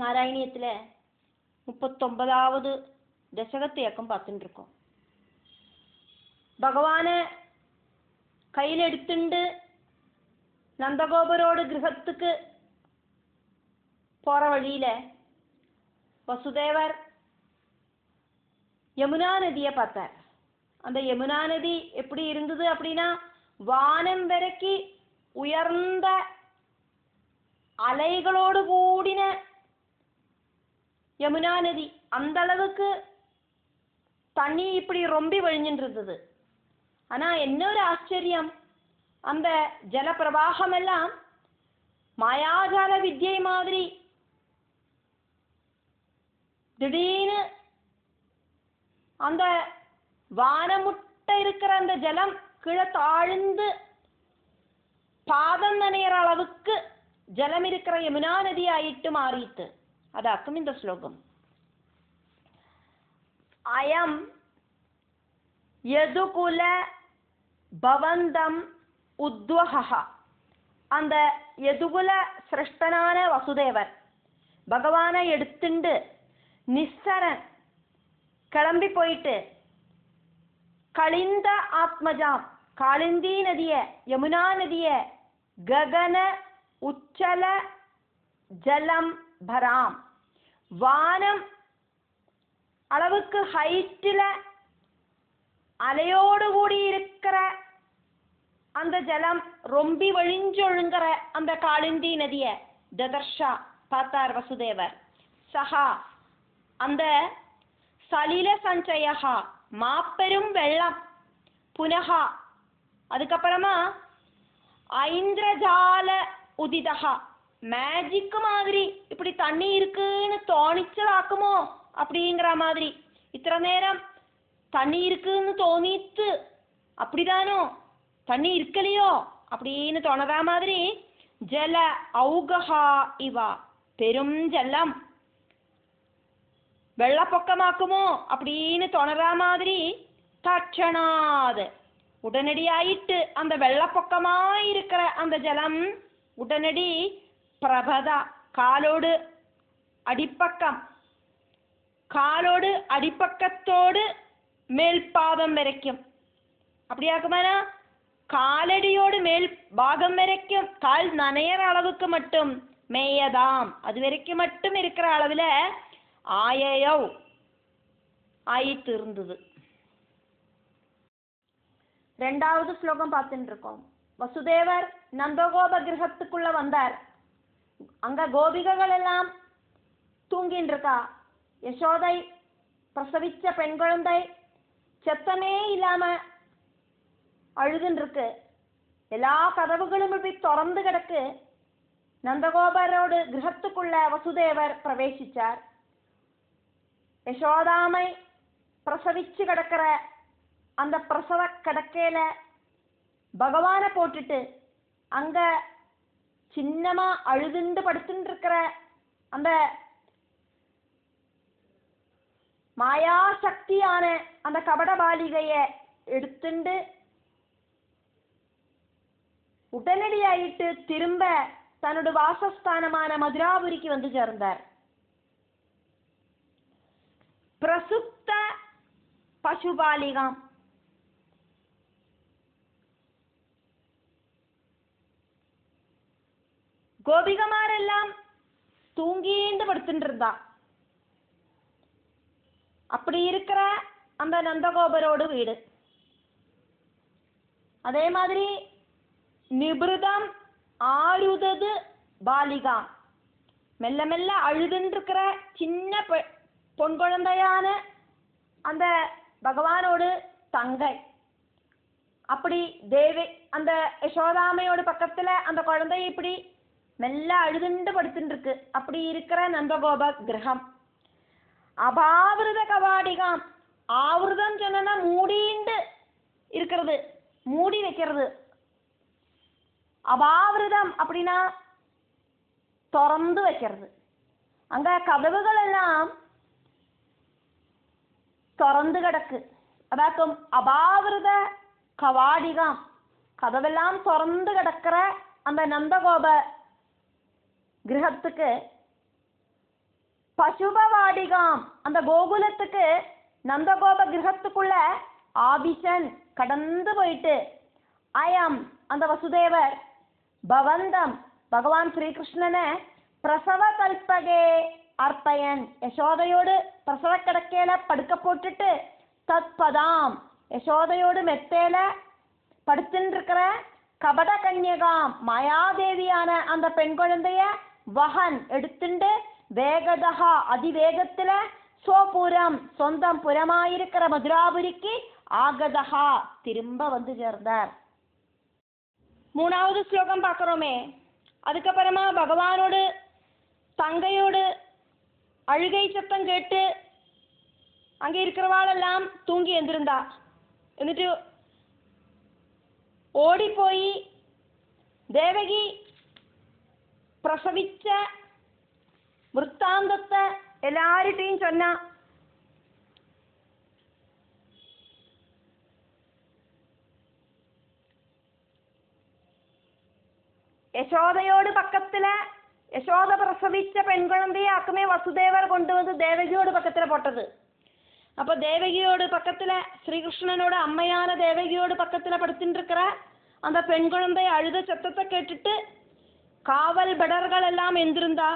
நாராயணியத்தில் 39வது தசகத்தையக்கம் பார்த்துட்டு இருக்கோம். பகவானை கையில் எடுத்துண்டு நந்தகோபரோடு கிரகத்துக்கு போற வழியில வசுதேவர் யமுனா நதியை பார்த்தார். அந்த யமுனா நதி எப்படி இருந்தது அப்படின்னா, வானம் வரைக்கு உயர்ந்த அலைகளோடு கூடின யமுனா நதி. அந்த அளவுக்கு தண்ணி இப்படி ரொம்பி வழிஞ்சிட்டு இருந்தது. ஆனா என்ன ஒரு ஆச்சரியம், அந்த ஜலப்பிரவாகம் எல்லாம் மாயாஜால வித்யை மாதிரி திடீர்னு அந்த வானமுட்ட இருக்கிற அந்த ஜலம் கீழே தாழ்ந்து பாதம் நனைகிற அளவுக்கு ஜலம் இருக்கிற யமுனா நதி ஆயிட்டு மாறிட்டு. அதாக்கும் இந்த ஸ்லோகம். அயம் யதுகுல பவந்தம் உத்வஹா. அந்த யதுகுல சிருஷ்டனான வசுதேவர் பகவானை எடுத்துண்டு நிஸ்ஸரன் கிளம்பி போயிட்டு கலிந்த ஆத்மஜாம் காளிந்தி நதிய யமுனா நதிய ககன உச்சல ஜலம் பராம், வானம் அளவுக்கு ஹைட்டில் அலையோடு கூடி இருக்கிற அந்த ஜலம் ரொம்பி வழிஞ்சொழுங்கிற அந்த காளிந்தி நதிய ததர்ஷா பார்த்தார் வசுதேவர். சஹா அந்த சலில சஞ்சயா மாப்பெரும் வெள்ளம், புனகா அதுக்கப்புறமா ஐந்திரஜால உதிதா மேஜிக் மாதிரி இப்படி தண்ணி இருக்குன்னு தோணிச்சலாக்குமோ அப்படிங்கிற மாதிரி. இத்தனை நேரம் தண்ணி இருக்குன்னு தோணித்து அப்படிதானோ, தண்ணி இருக்கலையோ அப்படின்னு தோணற மாதிரி ஜல ஔகஹா இவா பெரும் ஜலம் வெள்ளப்பொக்கமாக்குமோ அப்படின்னு தோணற மாதிரி தட்சணாது உடனடியாயிட்டு அந்த வெள்ளப்பொக்கமாயிருக்கிற அந்த ஜலம் உடனடி பிரபதா காலோடு அடிப்பக்கம், காலோடு அடிப்பக்கத்தோடு மேல் பாதம் வரைக்கும் அப்படியாக்குமானா காலடியோடு மேல் பாகம் வரைக்கும் கால் நனையற அளவுக்கு மட்டும் மேயதாம், அது வரைக்கும் மட்டும் இருக்கிற அளவில் ஆயோ ஆயிட்டு இருந்தது. ரெண்டாவது ஸ்லோகம் பார்த்துட்டு இருக்கோம். வசுதேவர் நந்தகோப கிரகத்துக்குள்ள வந்தார். அங்க கோபிகைகள் எல்லாம் தூங்கின்னு இருக்கா. யசோதை பிரசவிச்ச பெண் குழந்தை செத்தமே இல்லாம அழுதுன்னு இருக்கு. எல்லா கதவுகளும் இப்படி திறந்து கிடக்கு. நந்தகோபரோடு கிரகத்துக்குள்ள வசுதேவர் பிரவேசிச்சார். யசோதாமை பிரசவிச்சு கிடக்கிற அந்த பிரசவ கிடக்கையில பகவானை போட்டுட்டு அங்க சின்னமா அழுதுண்டு படுத்துட்டு இருக்கிற அந்த மாயாசக்தியான அந்த கபட பாலிகைய எடுத்துண்டு உடனடியாயிட்டு திரும்ப தன்னோட வாசஸ்தானமான மதுராபுரிக்கு வந்து சேர்ந்தார். பிரசுப்த பசுபாலிகாம் கோபிகமாரெல்லாம் தூங்கிண்டு படுத்துட்டு இருந்தா. அப்படி இருக்கிற அந்த நந்தகோபரோடு வீடு. அதே மாதிரி நிபிருதம் ஆருதது பாலிகா மெல்ல மெல்ல அழுதுன்னு இருக்கிற சின்ன பொன் குழந்தையான அந்த பகவானோடு தங்கை. அப்படி தேவி அந்த யசோதாமையோட பக்கத்துல அந்த குழந்தை இப்படி மெல்ல அழுதுண்டு படுத்துட்டு இருக்கு. அப்படி இருக்கிற நந்தகோப கிரகம். அபாவிருத கவாடிகாம், ஆவிரதம் சொன்னா மூடிண்டு இருக்கிறது, மூடி வைக்கிறது. அபாவிரதம் அப்படின்னா திறந்து வைக்கிறது. அங்க கதவுகள் எல்லாம் திறந்து கிடக்கு. அதாக்கும் அபாவிரத கவாடிகாம், கதவெல்லாம் திறந்து கிடக்கிற அந்த நந்தகோப கிரகத்துக்கு பசுபவாடிகாம் அந்த கோகுலத்துக்கு நந்தகோப கிரகத்துக்குள்ள ஆபிசன் கடந்து போயிட்டு அயம் அந்த வசுதேவர் பவந்தம் பகவான் ஸ்ரீகிருஷ்ணனை பிரசவ கல்பகே அர்ப்பயன் யசோதையோடு பிரசவ கிடக்கையில படுக்க போட்டுட்டு தத்பதாம் யசோதையோடு மெத்தேல படுத்துட்டு இருக்கிற கபட கன்யகாம் மாயாதேவியான அந்த பெண் குழந்தைய வகன் எடுத்துண்டு வேகதா அதிவேகத்துல சோபுரம் சொந்தம் புறமாயிருக்கிற மதுராபுரிக்கு ஆகதா திரும்ப வந்து சேர்ந்தார். 3வது ஸ்லோகம் பார்க்கிறோமே. அதுக்கப்புறமா பகவானோடு தங்கையோடு அழுகை சத்தம் கேட்டு அங்கே இருக்கிறவாளெல்லாம் தூங்கி எழுந்திருந்தா. എന്നിട്ട് ஓடிப்போய் தேவகி பிரசவிச்ச വൃത്താന്തത്തെ എല്ലാവരുടെയും ചൊന്ന. യശോദയോട് പക്കത്തില് യശോദ പ്രസവിച്ച പെൺകുഴந்தைയാക്കുമേ വസുദേവർ കൊണ്ടുവന്ന് ദേവകിയോട് പക്കത്തില് പോട്ടത്. அப்போ தேவகியோடு பக்கத்துல ஸ்ரீகிருஷ்ணனோட அம்மையான தேவகியோடு பக்கத்துல படுத்துட்டு இருக்கிற அந்த பெண் குழந்தை அழுத சத்தத்தை கேட்டுட்டு காவல் படர்கள் எல்லாம் எந்திருந்தா.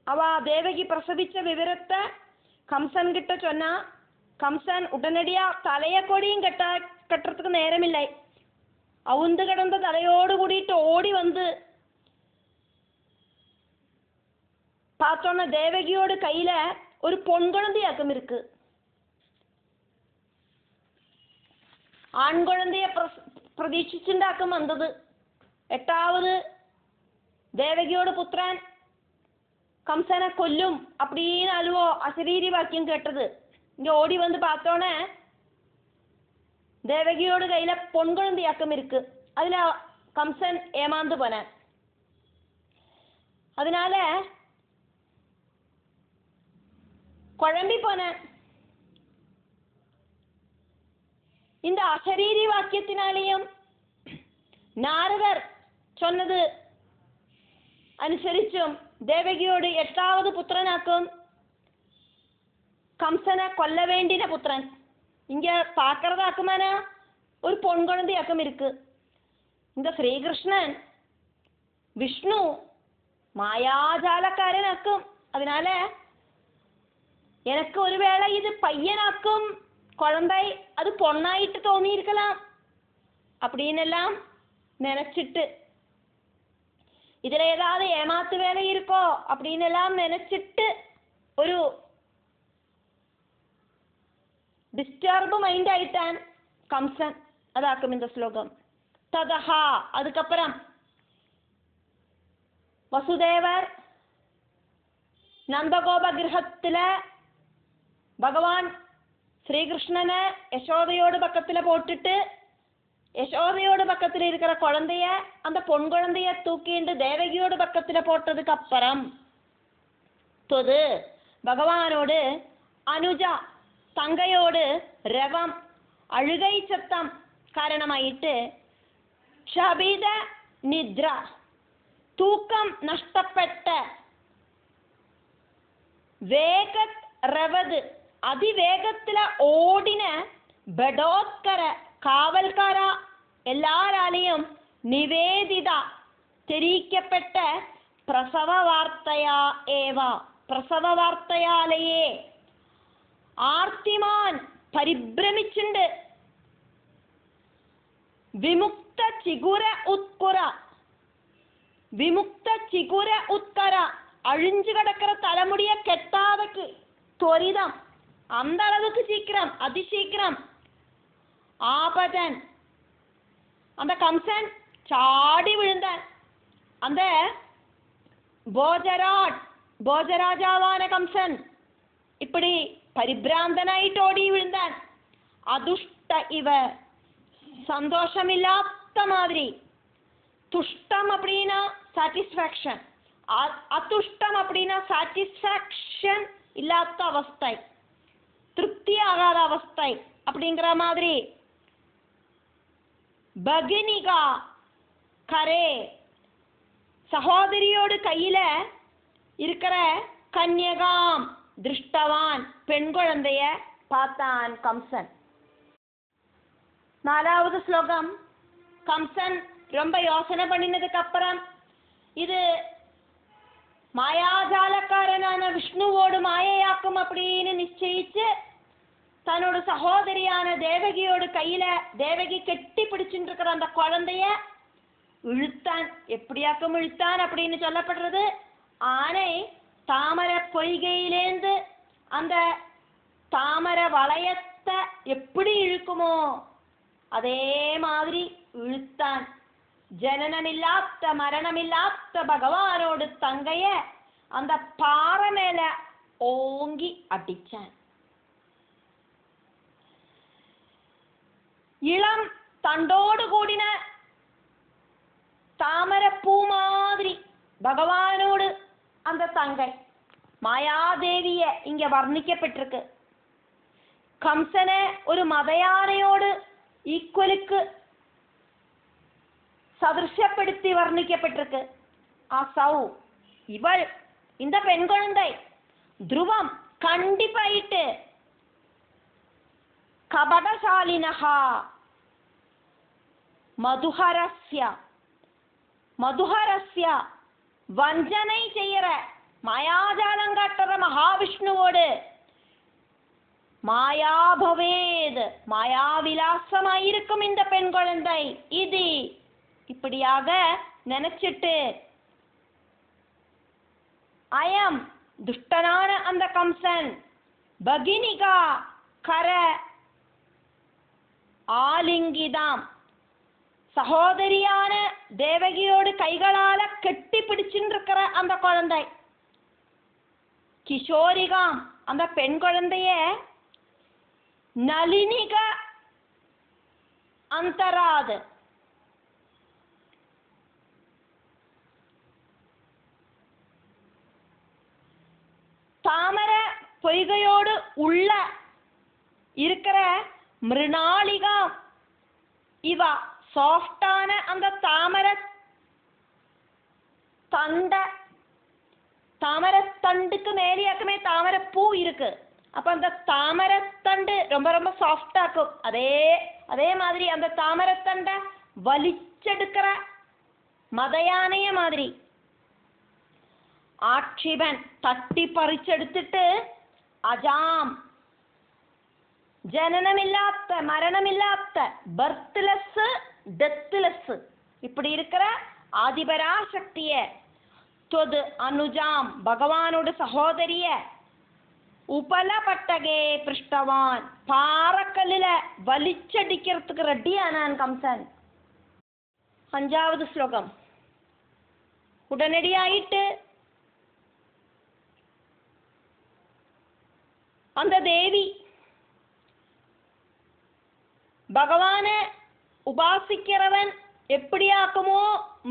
அவ தேவகி பிரசவிச்ச விவரத்தை கம்சன் கிட்ட சொன்னா. கம்சன் உடனடியா தலைய கொடியும் கட்டுறதுக்கு நேரமில்லை. அவுந்து கிடந்த தலையோடு கூடிட்டு ஓடி வந்து பார்த்தோன்னா தேவகியோட கையில ஒரு பொன் குழந்தையாக்கம் இருக்கு. ஆண் குழந்தைய പ്രതീക്ഷിച്ചുണ്ടാക്കും വന്നത്. 8வது தேவகியோட புத்திரன் கம்சனை கொல்லும் அப்படின்னு அழுவோ அசரீரி வாக்கியம் கேட்டது. இங்க ஓடி வந்து பார்த்தோன்னே தேவகியோட கையில பொன் குழந்தையாக்கம் இருக்கு. அதுல கம்சன் ஏமாந்து போன. அதனால குழம்பி போன. இந்த அசரீரி வாக்கியத்தினாலேயும் நாரதர் சொன்னது അനുസരിച്ചും ദേവകിയോട് 8வது പുത്രനാക്കും கம்சனை கொல்ல வேண்டின புத்திரன். இங்க பார்க்கறதாக்குமான ஒரு பொன் குழந்தையாக்கம் இருக்கு. இந்த ஸ்ரீகிருஷ்ணன் விஷ்ணு மாயாஜாலக்காரனாக்கும். அதனால எனக்கு ஒருவேளை இது பையனாக்கும் குழந்தை அது பொண்ணாயிட்டு தோணி இருக்கலாம் அப்படின்னு எல்லாம் நினைச்சிட்டு இதுல ஏதாவது ஏமாத்து வேலை இருக்கோ அப்படின்னு எல்லாம் நினைச்சிட்டு ஒரு டிஸ்டர்பு மைண்ட் ஆயிட்டான் கம்சன். அதாக்கும் இந்த ஸ்லோகம். ததஹா அதுக்கப்புறம் வசுதேவர் நந்தகோப கிரகத்துல பகவான் ஸ்ரீகிருஷ்ணனை யசோதையோடு பக்கத்துல போட்டுட்டு யசோதையோடு பக்கத்துல இருக்கிற குழந்தைய அந்த பொன் குழந்தைய தூக்கிண்டு தேவகியோடு பக்கத்துல போட்டதுக்கு அப்புறம் தொது பகவானோடு அனுஜா தங்கையோடு ரவம் அழுகை சத்தம் காரணமாயிட்டு ஷபித நித்ரா தூக்கம் நஷ்டப்பட்ட வேகத் ரவது அதிவேகத்துல ஓடின படோத்கர காவல்கார எல்லாராலையும் நிவேதித தெரிவிக்கப்பட்ட பிரசவ வார்த்தையா ஏவா பிரசவ வார்த்தையாலேயே ஆர்த்திமான் പരിഭ്രമിച്ചുണ്ട്. വിമുക്ത ചിഗുര ഉത്കുര വിമുക്ത ചിഗുര ഉത്കര அழிஞ்சு கிடக்கிற தலைமுடிய கெட்டாதக்கு துரிதம் அந்த அளவுக்கு சீக்கிரம் அதிசீக்கிரம் ஆபதன் அந்த கம்சன் சாடி விழுந்தான். அந்த போஜராஜாவான கம்சன் இப்படி പരിഭ്രാന്തനായിട്ട് ഓടി വിഴുന്താൻ. അതുഷ്ട ഇവ சந்தோஷமில்லாத மாதிரி. துஷ்டம் அப்படின்னா சாட்டிஸ்ஃபேக்ஷன், அதுஷ்டம் அப்படின்னா சாட்டிஸ்ஃபேக்ஷன் இல்லாத அவஸ்தை, திருப்தி ஆகாத அவஸ்தை அப்படிங்கிற மாதிரி. பகினிகா கரே சகோதரியோடு கையில இருக்கிற கன்யகாம் திருஷ்டவான், பெண் குழந்தைய பார்த்தான் கம்சன். 4வது ஸ்லோகம். கம்சன் ரொம்ப யோசனை பண்ணினதுக்கு அப்புறம் இது மாயாஜாலக்காரனான விஷ்ணுவோடு மாயையாக்கும் அப்படின்னு நிச்சயிச்சு தன்னோட சகோதரியான தேவகியோட கையில தேவகி கெட்டி பிடிச்சுட்டு இருக்கிற அந்த குழந்தைய இழுத்தான். எப்படியாக்கும் இழுத்தான் அப்படின்னு சொல்லப்படுறது. ஆனை தாமரை பொய்கையிலேந்து அந்த தாமரை வளையத்தை எப்படி இழுக்குமோ அதே மாதிரி இழுத்தான். ஜனனமில்லாத மரணமில்லாத பகவானோடு தங்கைய அந்த பாறை மேல ஓங்கி அடிச்சான். இளம் தண்டோடு கூடின தாமரை பூ மாதிரி பகவானோடு அந்த தங்கை மாயாதேவிய இங்க வர்ணிக்கப்பட்டிருக்கு. கம்சனை ஒரு மதயானையோடு ஈக்குவலுக்கு சதிருஷப்படுத்தி வர்ணிக்கப்பட்டிருக்கு. அசௌ இவள் இந்த பெண் குழந்தை துருவம் கண்டிப்பாயிட்டு கபடசாலினஹா மதுஹரஸ்ய வஞ்சனை செய்யற மாயாஜாலங்காட்டுற மகாவிஷ்ணுவோடு மாயாபவேத் மாயாவிலாசமாயிருக்கும் இந்த பெண் குழந்தை இது இப்படியாக நினைச்சிட்டு அயம் துஷ்டனான அந்த கம்சன் பகினிகா கர ஆலிங்கிதாம் சகோதரியான தேவகியோடு கைகளால கெட்டி பிடிச்சுருக்கிற அந்த குழந்தை கிஷோரிகாம் அந்த பெண் குழந்தைய நளினிக அந்தராது தாமரை பொய்கையோடு உள்ள இருக்கிற மிருணாளிகா இவ சாஃப்டான அந்த தாமரை தண்டுக்கு மேலேயாக்குமே தாமரை பூ இருக்கு. அப்ப அந்த தாமரை தண்டு ரொம்ப ரொம்ப சாஃப்டாக்கும். அதே மாதிரி அந்த தாமரை தண்டை வலிச்செடுக்கிற மதயானைய மாதிரி ஆட்சிபன் தட்டி பறிச்செடுத்துட்டு அஜாம் ஜனனமில்லாத மரணமில்லாத பர்த்லெஸ் டெத்லெஸ் இப்படி இருக்கிற ஆதிபராசக்திய தொது அனுஜாம் பகவானோட சகோதரிய உபலபட்டகே பிருஷ்டவான் பாறக்கல்லில வலிச்சடிக்கிறதுக்கு ரெட்டியானான் கம்சன். 5வது ஸ்லோகம். உடனடியாயிட்டு அந்த தேவி பகவான உபாசிக்கிறவன் எப்படியாக்குமோ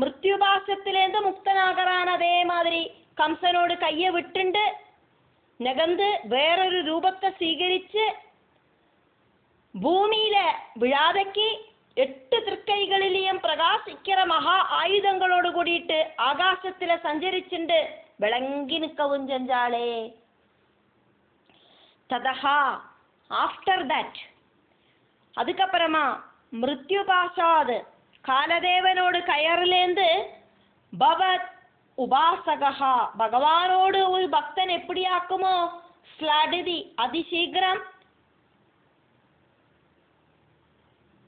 மிருத்யுபாசத்திலேருந்து முக்தனாகிறான். அதே மாதிரி கம்சனோடு கையை விட்டுண்டு நகர்ந்து வேறொரு ரூபத்தை சீகரிச்சு பூமியில விழாதக்கி 8 திருக்கைகளிலேயும் பிரகாசிக்கிற மகா ஆயுதங்களோடு கூடிட்டு ஆகாசத்துல சஞ்சரிச்சுண்டு விளங்கி நிற்கவும் செஞ்சாளே. ததஹா ஆஃப்டர் தட் அதுக்கப்புறமா மிருத்யுபாசாது காலதேவனோடு கயறிலேந்து பவத் உபாசகா பகவானோடு ஒரு பக்தன் எப்படியாக்குமோ ஸ்லடிதி அதிசீக்கிரம்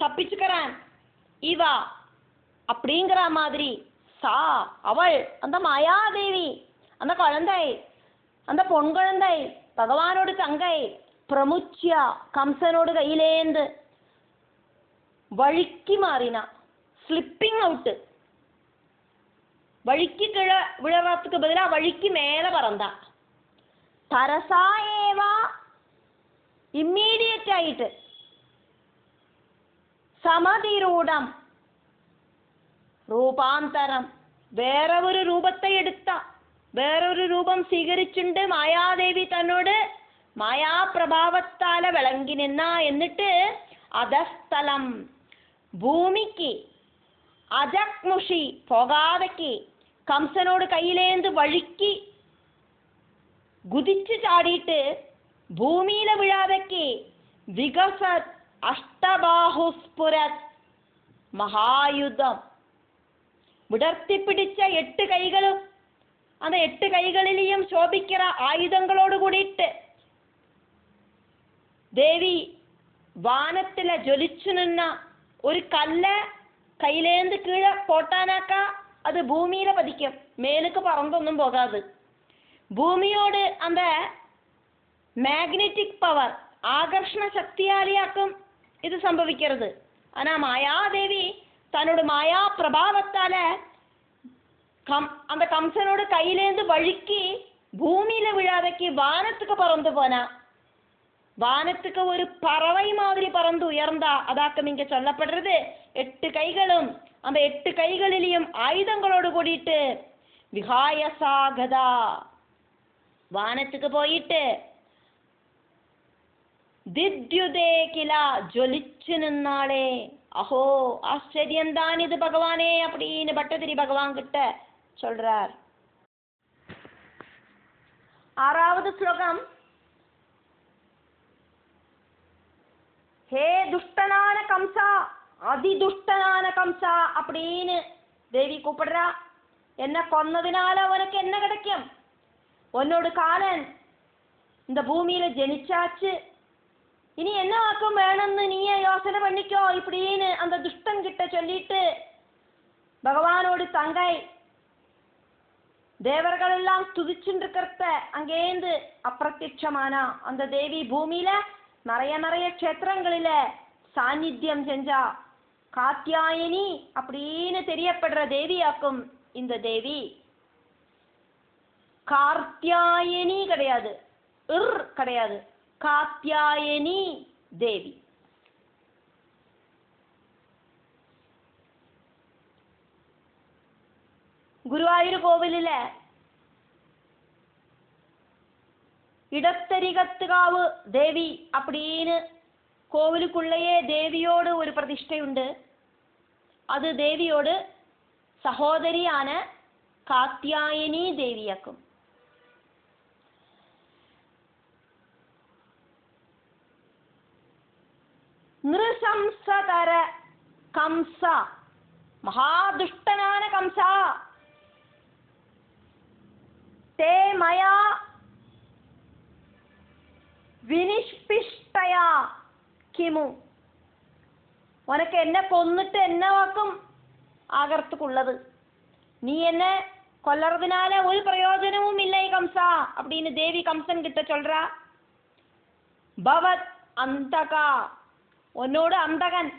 தப்பிச்சுக்கிறான். இவா அப்படிங்கிற மாதிரி சா அவள் அந்த மாயாதேவி அந்த குழந்தை அந்த பொன் குழந்தை பகவானோடு தங்கை பிரமுச்சியா கம்சனோடு கையிலேந்து வழுக்கி மாறினா. ஸ்லிப்பிங் அவுட்டு வழுக்கி கீழே விழறதுக்கு பதிலாக வழுக்கி மேலே பறந்தா. தரசாயேவா இம்மீடியட் ஆயிட்டு சமதிரூடம் ரூபாந்தரம் வேற ஒரு ரூபத்தை எடுத்தா. വേറൊരു രൂപം സ്വീകരിച്ചുണ്ട് മായാദേവി തന്നോട് മായാപ്രഭാവത്താല വിളങ്ങി നിന്ന. എന്നിട്ട് അധസ്ഥലം ഭൂമിക്ക് അജക്മുഷി പോകാതയ്ക്ക് കംസനോട് കയ്യിലേന്ത് വഴുക്കി குதிச்சு சாடிட்டு பூமியில விழாதக்கு விகசத் அஷ்டபாஹுஸ்புரத் மகாயுதம். விடர்த்தி பிடிச்ச 8 கைகளும் அந்த 8 கைகளிலையும் சோபிக்கிற ஆயுதங்களோடு கூடிட்டு தேவி வானத்துல ஜொலிச்சு நின்னா. ஒரு கல்ல கையிலேந்து கீழே போட்டானாக்கா அது பூமியில பதிக்கும், மேலுக்கு பறந்தொന്നും போகாது. பூமியோடு அந்த மேഗ്നറ്റിക് பவர் ஆகர்ஷண சக்தியாலேயாக்கும் இது சம்பவிக்கிறது. ஆனா மாயாதேவி தன்னோட மாயா பிரபாவத்தால அந்த கம்சனோட கையிலேந்து வழுக்கி பூமியில விழாதக்கு வானத்துக்கு பறந்து போனா. வானத்துக்கு ஒரு பறவை மாதிரி பறந்து உயர்ந்தா. அதாக்கம் இங்க சொல்லப்படுறது 8 கைகளும் அந்த 8 கைகளிலையும் ஆயுதங்களோடு கூடிட்டு விகாயசாகதா வானத்துக்கு போயிட்டு தித்யுதே கிலா ஜொலிச்சு நின்னாளே. அஹோ ஆச்சரியம்தான் இது பகவானே அப்படின்னு பட்டதிரி பகவான் கிட்ட சொல்றார். 6வது ஸ்லோகம். ஹே துஷ்டனான கம்சா, அதிதுஷ்டனான கம்சா அப்படின்னு தேவி கூப்பிடுறா. என்ன கொன்னதுனால உனக்கு என்ன கிடைக்கும்? உன்னோட காலன் இந்த பூமியில ஜனிச்சாச்சு, இனி என்ன ஆக்கும் வேணும்னு நீயே யோசனை பண்ணிக்கோ இப்படின்னு அந்த துஷ்டன் கிட்ட சொல்லிட்டு பகவானோடு தங்கை தேவர்கள் எல்லாம் துதிச்சுட்டு இருக்கிறத அங்கேந்து அப்பிரத்யட்சமானா. அந்த தேவி பூமியில நிறைய க்ஷேத்திரங்களில சாநித்தியம் செஞ்சா. காத்யாயினி அப்படின்னு தெரியப்படுற தேவியாக்கும் இந்த தேவி. கார்த்தியாயினி கிடையாது, கிடையாது, காத்யாயினி தேவி. குருவாயூர் கோவிலில இடத்தரிகத்துகாவு தேவி அப்படின்னு கோவிலுக்குள்ளேயே தேவியோடு ஒரு பிரதிஷ்டை உண்டு. அது தேவியோடு சகோதரியான காத்யாயினி தேவியாக்கும். நிருசம்சதர கம்சா, மகாதுஷ்டனான கம்சா, தே மயா வினிஷ்பிஷ்டயா கிமு, உனக்கு என்ன கொன்னிட்டு என்னவாக்கும் ஆகறதுக்குள்ளது? நீ என்ன கொல்லறதுனால ஒரு பிரயோஜனமும் இல்லை கம்சா அப்படின்னு தேவி கம்சன் கிட்ட சொல்றா. பவத் அந்தகா, உன்னோட அந்தகன்,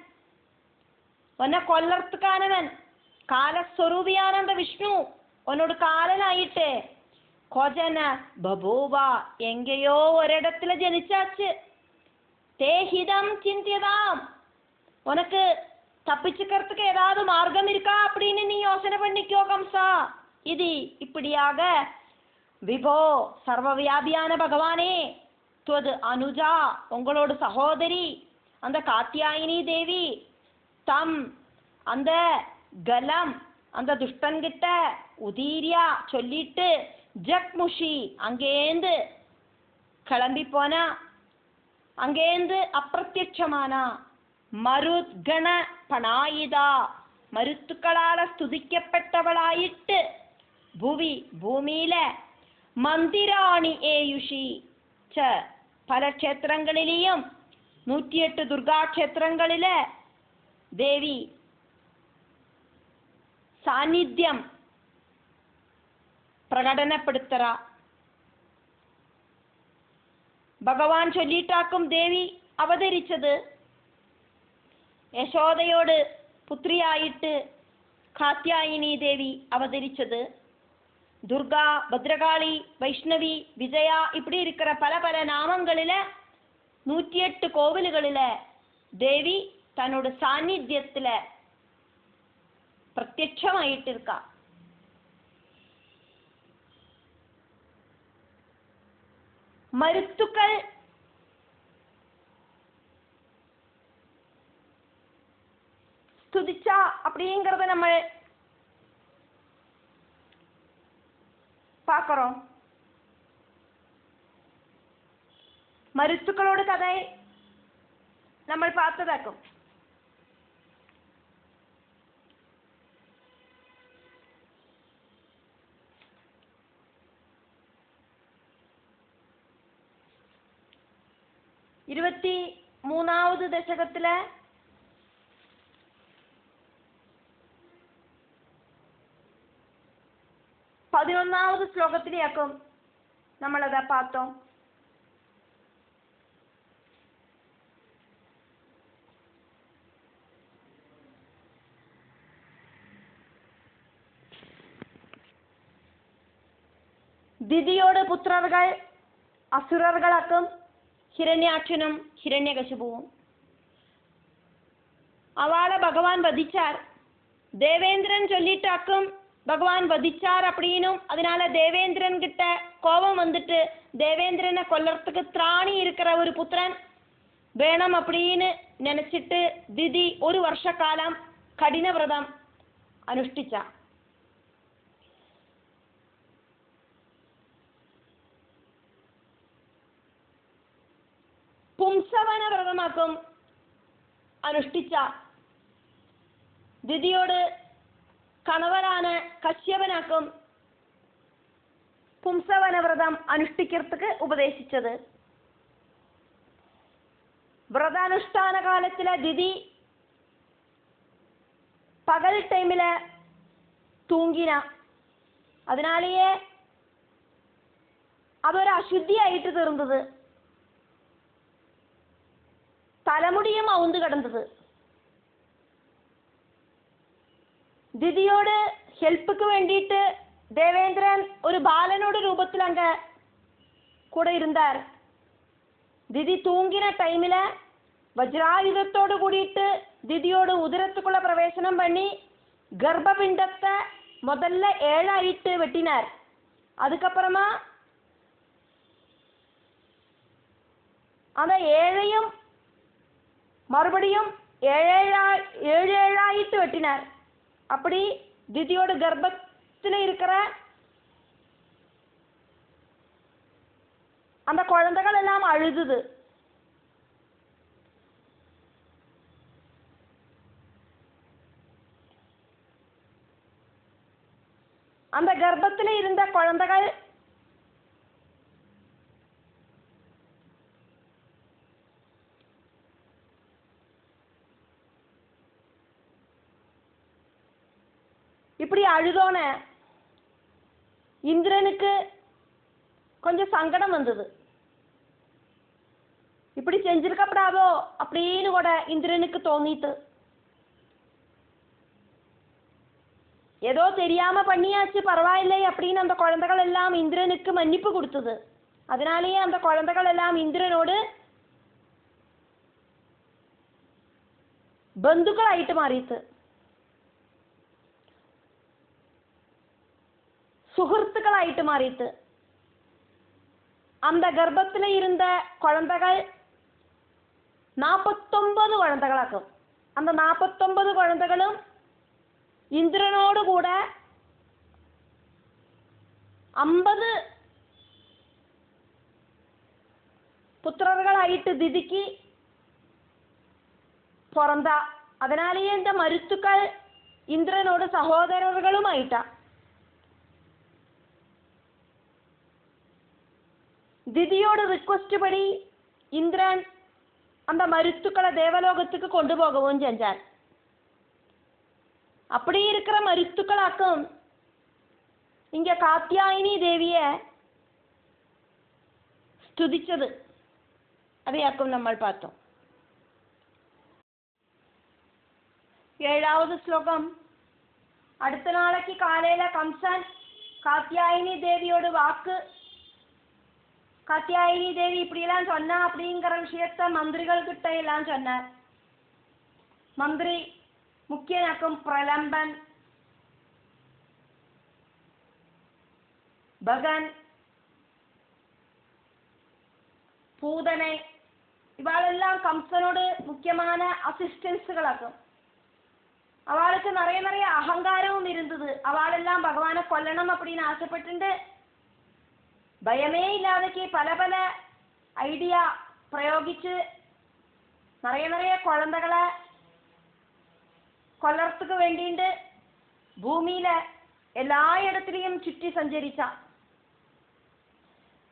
உன்னை கொல்லறதுக்கானவன் காலஸ்வரூபியான அந்த விஷ்ணு உன்னோட காலனாயிட்டு கொஜன பபூவா, எங்கேயோ ஒரிடத்துல ஜனிச்சாச்சு. தேஹிதம் சிந்தியதாம், உனக்கு தப்பிச்சுக்கிறதுக்கு ஏதாவது மார்க்கம் இருக்கா அப்படின்னு நீ யோசனை பண்ணிக்கோ கம்சா. இது இப்படியாக விபோ சர்வவியாபியான பகவானே, துவது அனுஜா உங்களோட சகோதரி அந்த காத்யாயினி தேவி, தம் அந்த கலம் அந்த துஷ்டன்கிட்ட உதீரியா சொல்லிட்டு ஜக்முஷி அங்கேந்து கிளம்பி போனா. அங்கேந்து அப்பிரத்யட்சமானா. மருத்கண பணாயிதா, மருத்துக்களால ஸ்துதிக்கப்பட்டவளாயிட்டு புவி பூமியில மந்திராணி ஏயுஷி ச, பல க்ஷேத்திரங்களிலேயும் 108 துர்கா க்ஷேத்திரங்களில தேவி சாநித்தியம் பிரகடனப்படுத்துறா. பகவான் சொல்லிட்டாக்கும் தேவி அவதரிச்சது. யசோதையோடு புத்திரியாயிட்டு காத்யாயினி தேவி அவதரிச்சது. துர்கா, பத்ரகாளி, வைஷ்ணவி, விஜயா இப்படி இருக்கிற பல நாமங்களில 108 கோவில்களில தேவி தன்னோட சாநித்தியத்துல பிரத்யட்சமாயிட்டு இருக்கா. மருத்துக்கள் ஸ்துதிச்சா அப்படிங்கறத நம்ம பார்க்கிறோம். மருத்துக்களோடு கதை நம்ம பார்த்ததாக்கும். இருபத்தி மூணாவது தசகத்துல பதினொன்னாவது ശ്ലോകത്തിലേക്കും നമ്മളത് பார்த்தோம். ദിതിയോട് പുത്രர்கள் അസുരர்களാക്കും ഹിരണ്യാക്ഷനും ഹിരണ്യകശിപുവും. அவளை பகவான் வதிச்சார். தேவேந்திரன் சொல்லிட்டாக்கும் பகவான் வதிச்சார் அப்படின்னும் அதனால தேவேந்திரன் கிட்ட கோபம் வந்துட்டு தேவேந்திரனை கொல்லறதுக்கு திராணி இருக்கிற ஒரு புத்திரன் வேணும் அப்படின்னு நினைச்சிட்டு திதி ஒரு வருஷ காலம் கடின விரதம் அனுஷ்டிச்சா. പുംസവന വ്രതമാക്കും അനുഷ്ഠിച്ച. ദിതിയോട് കണവനാണ് കശ്യപനാക്കും പുംസവന വ്രതം അനുഷ്ഠിக்கிறதுக்கு ഉപദേശിച്ചത്. വ്രതാനുഷ്ഠാന കാലത്തിലെ ദിതി പകൽ ടൈമില് തൂങ്ങിന. അതിനാലെയേ അതൊരു അശുദ്ധിയായിട്ട് തീർന്നത്. തലമുടിയും ഔന്ത് കിടന്നത്. ദിതിയോട് ഹെൽപ്പുക്ക് വേണ്ടിയിട്ട് ദേവേന്ദ്രൻ ഒരു ബാലനോട് രൂപത്തിൽ അങ്ങ് കൂടെ ഇരുന്നാർ. ദിതി തൂങ്ങിന ടൈമില് വജ്രായുധത്തോട് കൂടിയിട്ട് ദിതിയോട് ഉദരത്തുക്കുള്ള പ്രവേശനം പണി ഗർഭപിണ്ടത്തെ முதல்ல 7 ஆயிட்டு வெட்டினார். அதுக்கப்புறமா அந்த 7ஐயும் மறுபடியும் 7 ஆயிட்டு வெட்டினார். அப்படி திதியோட கர்ப்பத்தில் இருக்கிற அந்த குழந்தைகள் எல்லாம் அழுதுது. அந்த கர்ப்பத்தில் இருந்த குழந்தைகள் இப்படி அழுதோன இந்திரனுக்கு கொஞ்சம் சங்கடம் வந்தது. இப்படி செஞ்சிருக்கப்படாதோ அப்படின்னு கூட இந்திரனுக்கு தோணிட்டு ஏதோ தெரியாம பண்ணியாச்சு பரவாயில்லை அப்படின்னு அந்த குழந்தைகள் எல்லாம் இந்திரனுக்கு மன்னிப்பு கொடுத்தது. அதனாலேயே அந்த குழந்தைகள் எல்லாம் இந்திரனோடு பந்துக்களாயிட்டு மாறிட்டு സുഹൃത്തുക്കളായിട്ട് മാറിയിട്ട് அந்த ഗർഭത്തിൽ ഇരുന്ന കുഴന്തകൾ 49 കുഴന്തകളാക്കും. அந்த 49 കുഴന്തകളും ഇന്ദ്രനോട് കൂടെ 50 പുത്രകളായിട്ട് ദിതിക്ക് പിറന്ന. അതിനാലേ എൻ്റെ മരുത്തുക്കൾ ഇന്ദ്രനോട് സഹോദരങ്ങളുമായിട്ടാ. திதியோட ரிக்வெஸ்ட் படி இந்திரன் அந்த மருத்துக்களை தேவலோகத்துக்கு கொண்டு போகவும் செஞ்சார். அப்படி இருக்கிற மருத்துக்களாக்கும் இங்க காத்யாயினி தேவிய ஸ்துதிச்சது. அதையாக்கும் நம்ம பார்த்தோம். 7வது ശ്ലോകം. அடுத்த நாளைக்கு காலையில கம்சன் காத்யாயினி தேவியோட வாக்கு காத்யாயினி தேவி இப்படியெல்லாம் சொன்னா அப்படிங்கிற விஷயத்த மந்திரிகள் கிட்ட எல்லாம் சொன்னார். மந்திரி முக்கியனாக்கும் பிரலம்பன், பகன், பூதனை இவாளெல்லாம் கம்சனோடு முக்கியமான அசிஸ்டன்ஸுகளாக்கும். அவளுக்கு நிறைய அகங்காரமும் இருந்தது. அவளெல்லாம் பகவானை கொல்லணும் அப்படின்னு ஆசைப்பட்டு பயமே இல்லாதக்கு பல ஐடியா பிரயோகிச்சு நிறைய குழந்தைகளை கொல்லறதுக்கு வேண்டிட்டு பூமியில எல்லா இடத்துலையும் சுற்றி சஞ்சரிச்சா.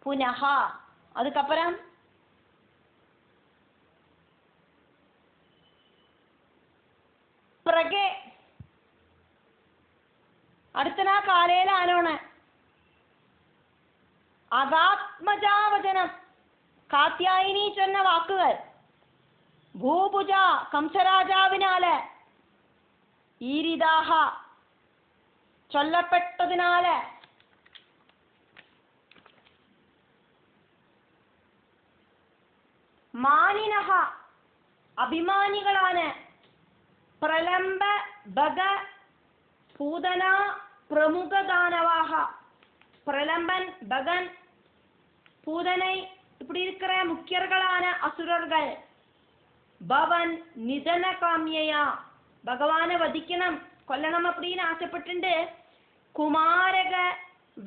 புனஹா அதுக்கப்புறம் பிரகே അടുത്ത നാൾ കാലയിലാണോണ് അഗാത്മജാവചനം കാത്യായനി ചൊന്ന വാക്കുകൾ ഭൂഭുജ കംസരാജാവിനാല് ഈരിദാഹ ചൊല്ലപ്പെട്ടതിനാല് മാനിനഹ അഭിമാനികളാണ് പ്രലംബ ഭഗ பூதன பிரமுக தானவாக பிரலம்பன் பகன் பூதனை இப்படி இருக்கிற முக்கியர்களான அசுரர்கள் பவன் நிதன காமியா பகவானை வதிக்கணும் கொல்லணும் அப்படின்னு ஆசைப்பட்டு குமாரக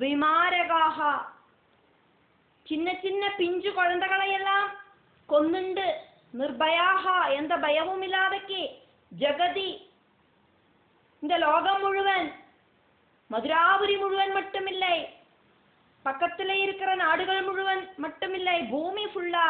விமாரகாக சின்ன பிஞ்சு குழந்தைகளையெல்லாம் கொன்னுண்டு நிர்பயாக எந்த பயமும் இல்லாதக்கு ஜெகதி இந்த லோகம் முழுவன் மதுராபுரி முழுவன் மட்டுமில்லை பக்கத்துல இருக்கிற நாடுகள் முழுவன் மட்டுமில்லை பூமி ஃபுல்லா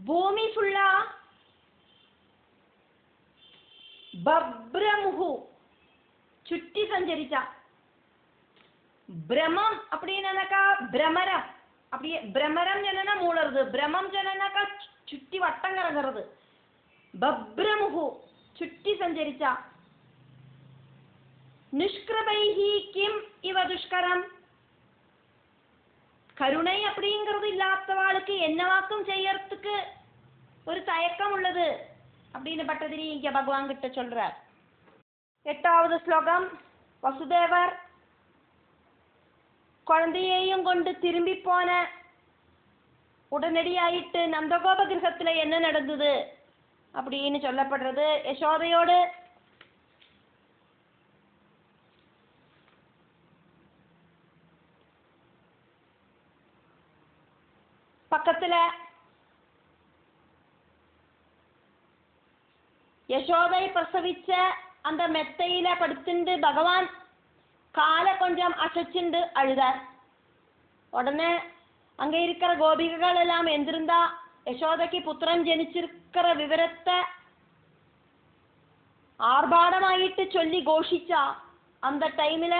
ഭൂമി ഫുള്ള ബബ്രമുഹു ചുറ്റി സഞ്ചരിച്ച பிரமம் அப்படின்னாக்கா பிரமரம் அப்படியே பிரமரம் சொன்னா மூளறது பிரமம் சொன்னாக்கா சுற்றி வட்டம் கറങ്ങறது பப்ரமுஹு சுற்றி சஞ்சரிச்ச நிஷ்கிருபைஹி கிம் இவ துஷ்கரம் கருணை அப்படிங்கிறது இல்லாதவாளுக்கு என்னவாக்கும் செய்யறதுக்கு ஒரு தயக்கம் உள்ளது அப்படின்னு பட்டதிரி இங்க பகவான் கிட்ட சொல்றார். 8வது ஸ்லோகம். வசுதேவர் குழந்தையையும் கொண்டு திரும்பி போன உடனடியாயிட்டு நந்தகோப கிரகத்துல என்ன நடந்தது அப்படின்னு சொல்லப்படுறது. யசோதையோடு பக்கத்துல யசோதை பிரசவிச்ச அந்த மெத்தையில படுத்துண்டு பகவான் காலை கொஞ்சம் அசைச்சுண்டு அழுதார். உடனே அங்க இருக்கிற கோபிகைகள் எல்லாம் எந்திருந்தா யசோதைக்கு புத்திரன் ஜனிச்சிருக்கிற விவரத்தை ஆர்ப்பாடமாயிட்டு சொல்லி கோஷிச்சா. அந்த டைம்ல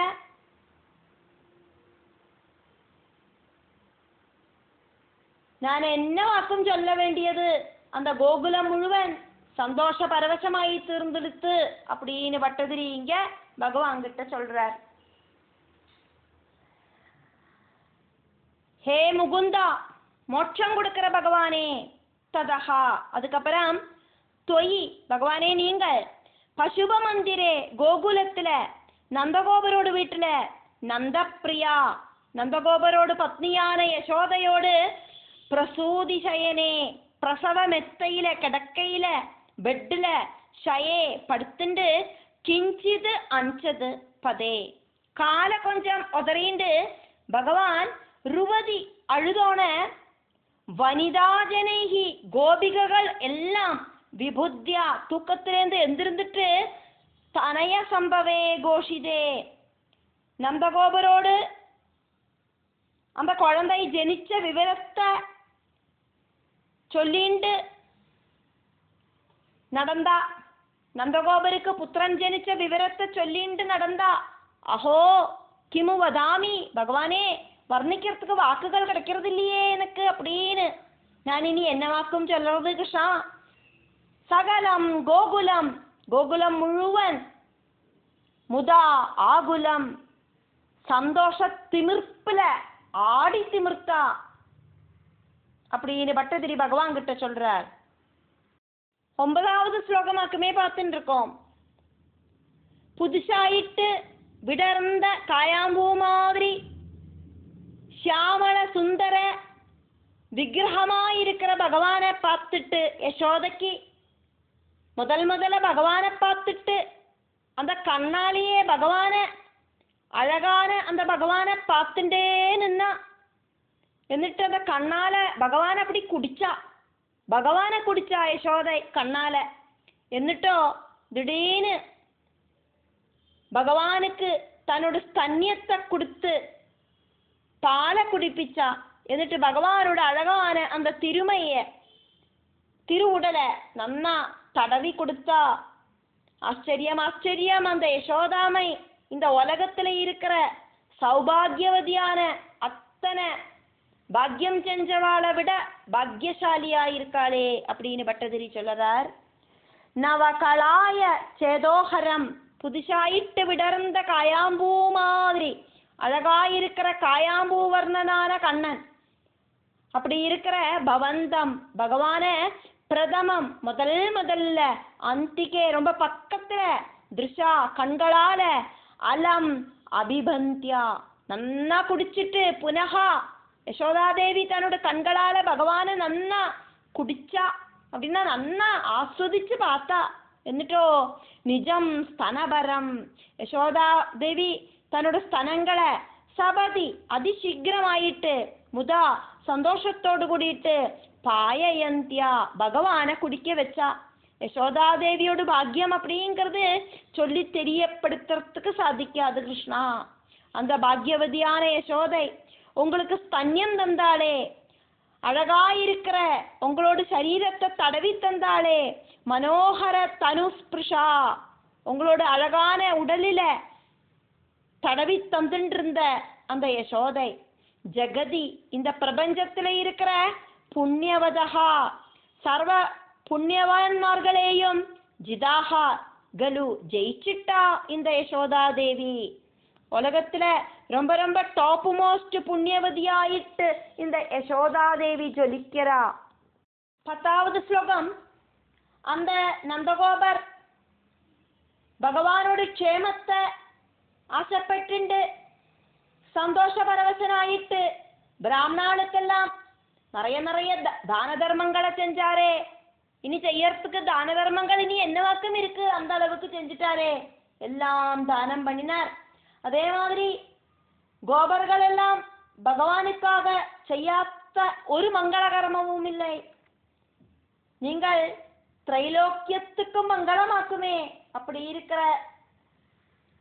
நான் என்ன வாக்கும் சொல்ல வேண்டியது அந்த கோகுலம் முழுவன் சந்தோஷ பரவசமாயி தீர்ந்தெடுத்து அப்படின்னு பட்டதிரி இங்க பகவான் கிட்ட சொல்றார். ஹே முகுந்தா மோட்சம் கொடுக்கிற பகவானே ததஹா அதுக்கப்புறம் தொயி பகவானே நீங்கள் பசுப மந்திரே கோகுலத்துல நந்தகோபரோடு வீட்டுல நந்தப்பிரியா நந்தகோபரோடு பத்னியான யசோதையோடு பிரசூதி சயனே பிரசவ மெத்தையில கிடக்கையில பெட்ல ஷயே படுத்துண்டு கிஞ்சிது அஞ்சது பதே காலை கொஞ்சம் உதறிண்டு பகவான் ருவதி அழுதோன வனிதாஜனைகி கோபிகைகள் எல்லாம் விபுத்தியா தூக்கத்திலேருந்து எந்திருந்துட்டு தனய சம்பவே கோஷிதே நந்தகோபரோடு அந்த குழந்தை ஜனிச்ச விவரத்தை சொல்லிண்டு நடந்தா. நந்தகோபருக்கு புத்திரன் ஜனிச்ச விவரத்தை சொல்லிண்டு நடந்தா. அஹோ கிமு வதாமி பகவானே வர்ணிக்கிறதுக்கு வாக்குகள் கிடைக்கிறது இல்லையே எனக்கு அப்படின்னு நான் இனி என்ன வாக்கும் சொல்றது கிருஷ்ணா. சகலம் கோகுலம் கோகுலம் முழுவன் முதா ஆகுலம் சந்தோஷ திமிர்ப்புல ஆடி திமிர்த்தா அப்படின்னு பட்டதிரி பகவான் கிட்ட சொல்றார். 9வது ஸ்லோகமாக்குமே பார்த்துட்டு இருக்கோம். புதுசாயிட்டு விடர்ந்த காயாம்பூ மாதிரி ஷியாமள சுந்தர விக்கிரகமாயிருக்கிற பகவானை பார்த்துட்டு யசோதைக்கு முதல்ல பகவானை பார்த்துட்டு அந்த கண்ணாலேயே பகவானை அழகான அந்த பகவானை பார்த்துட்டே நின்னா. എന്നിട്ട് அந்த கண்ணால பகவானை அப்படி பகவானை குடிச்சா யசோதை கண்ணால. എന്നിട്ടോ திடீர்னு பகவானுக்கு தன்னோட ஸ்தன்யத்தை கொடுத்து பாலை குடிப்பிச்சா. എന്നിട്ട് பகவானோட அழகான அந்த திருவுடலை நன்னா தடவி கொடுத்தா. ஆச்சரியம் அந்த யசோதாமை இந்த உலகத்துல இருக்கிற சௌபாகியவதியான அத்தனை பாக்கியம் செஞ்சவாளை விட பாக்கியசாலியா இருக்காளே அப்படின்னு பட்டதிரி சொல்லறார். நவகளாய சேதோஹரம் புதுசாயிட்டு விடர்ந்த காயாம்பூ மாதிரி அழகாயிருக்கிற காயாம்பூ வர்ணனான கண்ணன் அப்படி இருக்கிற பவந்தம் பகவான பிரதமம் முதல்ல அந்திகே ரொம்ப பக்கத்துல திருஷா கண்களால அலம் அபிபந்தியா நன்னா குடிச்சிட்டு புனகா யசோதாதேவி தன்னோட கண்களால பகவானை நன்னா குடிச்சா. அப்படின்னா நன்னா ஆஸ்வதிச்சு பார்த்தா. എന്നിട്ടോ நிஜம் ஸ்தனபரம் யசோதாதேவி தன்னோட ஸ்தனங்களை சபதி அதிசீக்கிரமாயிட்டு முதா சந்தோஷத்தோடு கூடிட்டு பாயயந்தியா பகவானை குடிக்க வச்சா. யசோதாதேவியோட பாக்கியம் அப்படிங்கிறது சொல்லி தெரியப்படுத்துறதுக்கு சாதிக்காது கிருஷ்ணா. அந்த பாக்கியவதியான யசோதை உங்களுக்கு ஸ்தன்யம் தந்தாளே, அழகாயிருக்கிற உங்களோட சரீரத்தை தடவி தந்தாளே, மனோகர தனுஸ்பிருஷா உங்களோட அழகான உடலில தடவி தந்துருந்த அந்த யசோதை ஜெகதி இந்த பிரபஞ்சத்துல இருக்கிற புண்ணியவதகா சர்வ புண்ணியவான்மார்களையும் ஜிதாகா கலு ஜெயிச்சிட்டா இந்த யசோதாதேவி. உலகத்துல ரொம்ப டாப் மோஸ்ட் புண்ணியவதியாயிட்டு இந்த யசோதாதேவி ஜொலிக்கிறா. 10வது ஸ்லோகம். அந்த நந்தகோபர் பகவானோட க்ஷேமத்தை ஆசைப்பட்டு சந்தோஷ பரவசனாயிட்டு பிராமணாளுக்கெல்லாம் நிறைய தான தர்மங்களை செஞ்சாரே. இனி செய்யறதுக்கு தான தர்மங்கள் இனி என்னவாக்கும் இருக்கு, அந்த அளவுக்கு செஞ்சுட்டாரே. எல்லாம் தானம் பண்ணினார். அதே மாதிரி கோபர்கள் எல்லாம் பகவானுக்காக செய்யாத ஒரு மங்கள கர்மமும் இல்லை. நீங்கள் திரைலோக்கியத்துக்கும் மங்களமாக்குமே. அப்படி இருக்கிற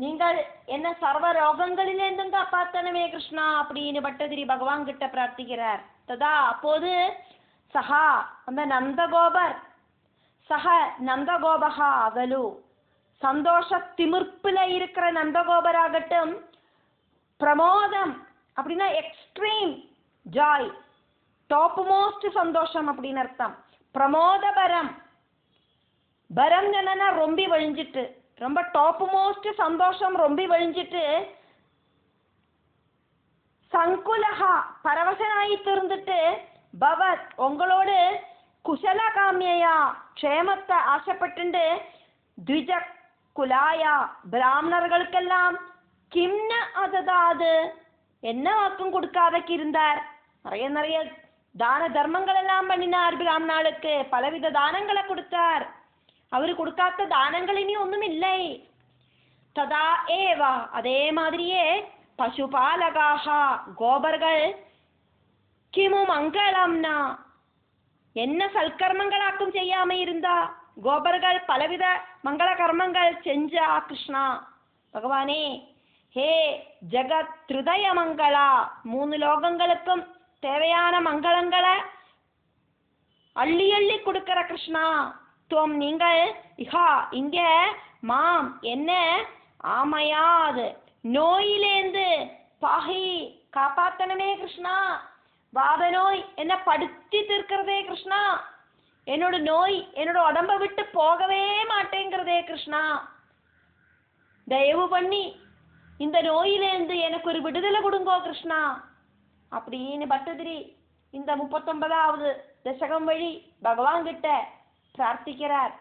நீங்கள் என்ன சர்வ ரோகங்களிலிருந்தும் காப்பாத்தனமே கிருஷ்ணா அப்படின்னு பட்டதிரி பகவான் கிட்ட பிரார்த்திக்கிறார். ததா அப்போது சஹா அந்த நந்தகோபர் நந்தகோபகா அகலு சந்தோஷ திமிர்ப்புல இருக்கிற நந்தகோபராகட்டும், பிரமோதம் அப்படின்னா எக்ஸ்ட்ரீம் ஜாய் டாப் மோஸ்ட் சந்தோஷம் அப்படின்னு அர்த்தம். பிரமோதபரம் பரம் என்னன்னா ரொம்பி வழிஞ்சிட்டு, ரொம்ப டாப் மோஸ்ட் சந்தோஷம் ரொம்பி வழிஞ்சிட்டு சங்குலகா பரவசனாயி திருந்துட்டு பவத் உங்களோடு குசல காமியா க்ஷேமத்தை ஆசைப்பட்டு த்விஜ குலாயா பிராமணர்களுக்கெல்லாம் கிம்ன அததாது என்ன வாக்கும் கொடுக்காதக்கு இருந்தார். நிறைய தான தர்மங்கள் எல்லாம் பண்ணினார். பிராமணாளுக்கு பலவித தானங்களை கொடுத்தார். அவரு கொடுக்காத தானங்கள் இனி ஒன்றும் இல்லை. ததா ஏவா அதே மாதிரியே பசுபாலகாகா கோபர்கள் கிமு மங்களம்னா என்ன சல்கர்மங்களாக்கும் செய்யாம இருந்தா. கோபர்கள் பலவித மங்கள கர்மங்கள் செஞ்சா. கிருஷ்ணா பகவானே ஹே ஜகத் ஹிருதய மங்களா 3 லோகங்களுக்கும் தேவையான மங்களங்களை அள்ளி கொடுக்கிற கிருஷ்ணா. துவம் நீங்கள் இஹா இங்க மாம் என்ன ஆமையாது நோயிலேந்து பாகி காப்பாத்தனமே கிருஷ்ணா. வாத நோய் என்ன படுத்தி தீர்க்கிறதே கிருஷ்ணா. என்னோட நோய் என்னோட உடம்ப விட்டு போகவே மாட்டேங்கிறதே கிருஷ்ணா. தயவு பண்ணி இந்த நோயிலேருந்து எனக்கு ஒரு விடுதலை கொடுங்கோ கிருஷ்ணா அப்படின்னு பட்டதிரி இந்த 39வது தசகம் வழி பகவான் கிட்ட பிரார்த்திக்கிறார்.